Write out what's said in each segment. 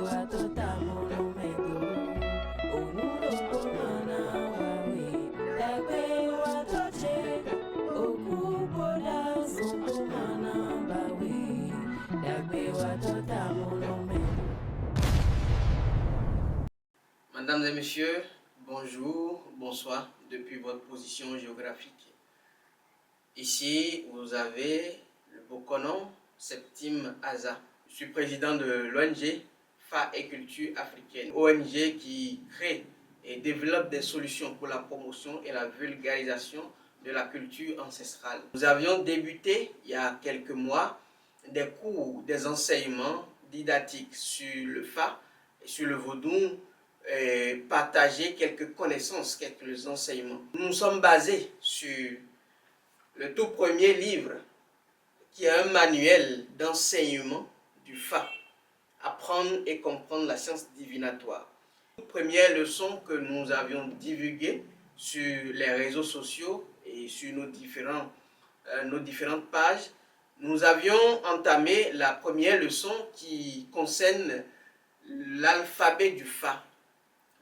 Mesdames et messieurs, bonjour, bonsoir depuis votre position géographique. Ici, vous avez le Bokonon Septime Aza. Je suis président de l'ONG FA et Culture Africaine, ONG qui crée et développe des solutions pour la promotion et la vulgarisation de la culture ancestrale. Nous avions débuté il y a quelques mois des cours, des enseignements didactiques sur le FA et sur le vaudou, partager quelques connaissances, quelques enseignements. Nous sommes basés sur le tout premier livre qui est un manuel d'enseignement du FA, apprendre et comprendre la science divinatoire. Première leçon que nous avions divulguée sur les réseaux sociaux et sur nos différentes pages, nous avions entamé la première leçon qui concerne l'alphabet du Fa,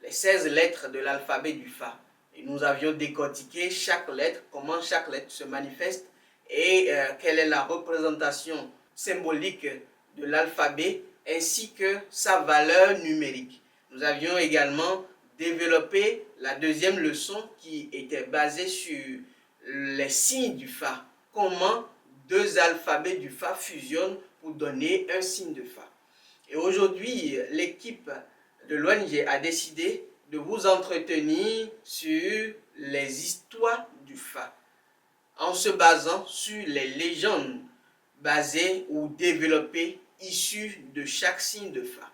les 16 lettres de l'alphabet du Fa. Et nous avions décortiqué chaque lettre, comment chaque lettre se manifeste et quelle est la représentation symbolique de l'alphabet ainsi que sa valeur numérique. Nous avions également développé la deuxième leçon qui était basée sur les signes du Fa. Comment deux alphabets du Fa fusionnent pour donner un signe de Fa. Et aujourd'hui, l'équipe de l'ONG a décidé de vous entretenir sur les histoires du Fa, en se basant sur les légendes basées ou développées issues de chaque signe de Fa.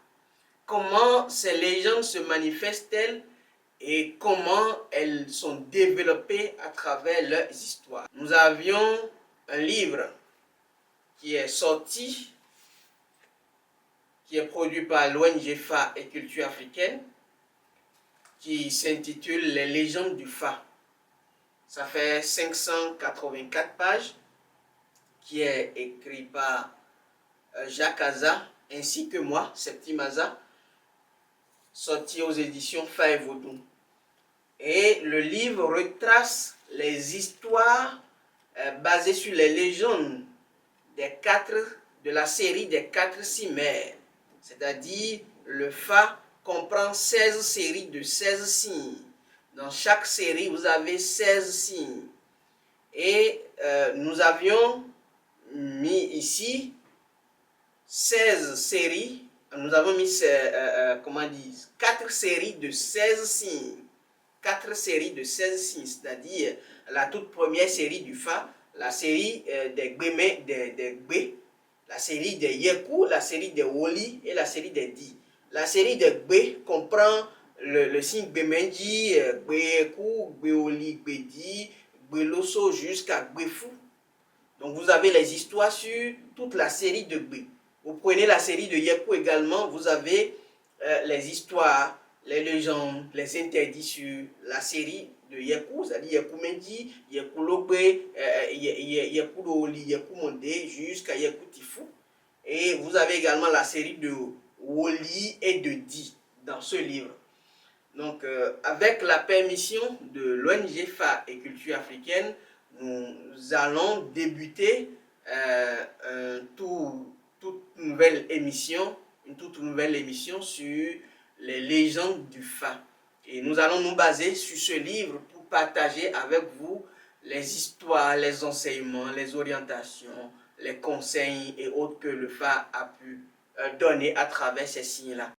Comment ces légendes se manifestent-elles et comment elles sont développées à travers leurs histoires. Nous avions un livre qui est sorti, qui est produit par l'ONG FA et Culture Africaine, qui s'intitule Les légendes du Fa. Ça fait 584 pages, qui est écrit par Jacques Aza, ainsi que moi, Septime Aza, sorti aux éditions Fa et Vaudou. Et le livre retrace les histoires basées sur les légendes de la série des 4 cimères. C'est-à-dire, le Fa comprend 16 séries de 16 signes. Dans chaque série, vous avez 16 signes. Et nous avions mis ici 16 séries. Nous avons mis 4 séries de 16 signes. 4 séries de 16 signes, c'est-à-dire la toute première série du Fa, la série des Gbé, la série des Yeku, la série des Woli et la série des Di. La série des Gbé comprend le signe Gbémenji, Gbéyeku, Gbéoli, Gbédi, Gbéloso jusqu'à Gbéfou. Donc vous avez les histoires sur toute la série de Gbé. Vous prenez la série de Yeku également, vous avez les histoires, les légendes, les interdits sur la série de Yeku, c'est-à-dire Yeku Menji, Yeku Logbe, Yeku Loli, Yeku Monde, jusqu'à Yeku Tifou. Et vous avez également la série de Woli et de Di dans ce livre. Donc, avec la permission de l'ONG FA et Culture Africaine, nous allons débuter une toute nouvelle émission sur les légendes du Fa. Et nous allons nous baser sur ce livre pour partager avec vous les histoires, les enseignements, les orientations, les conseils et autres que le Fa a pu donner à travers ces signes-là.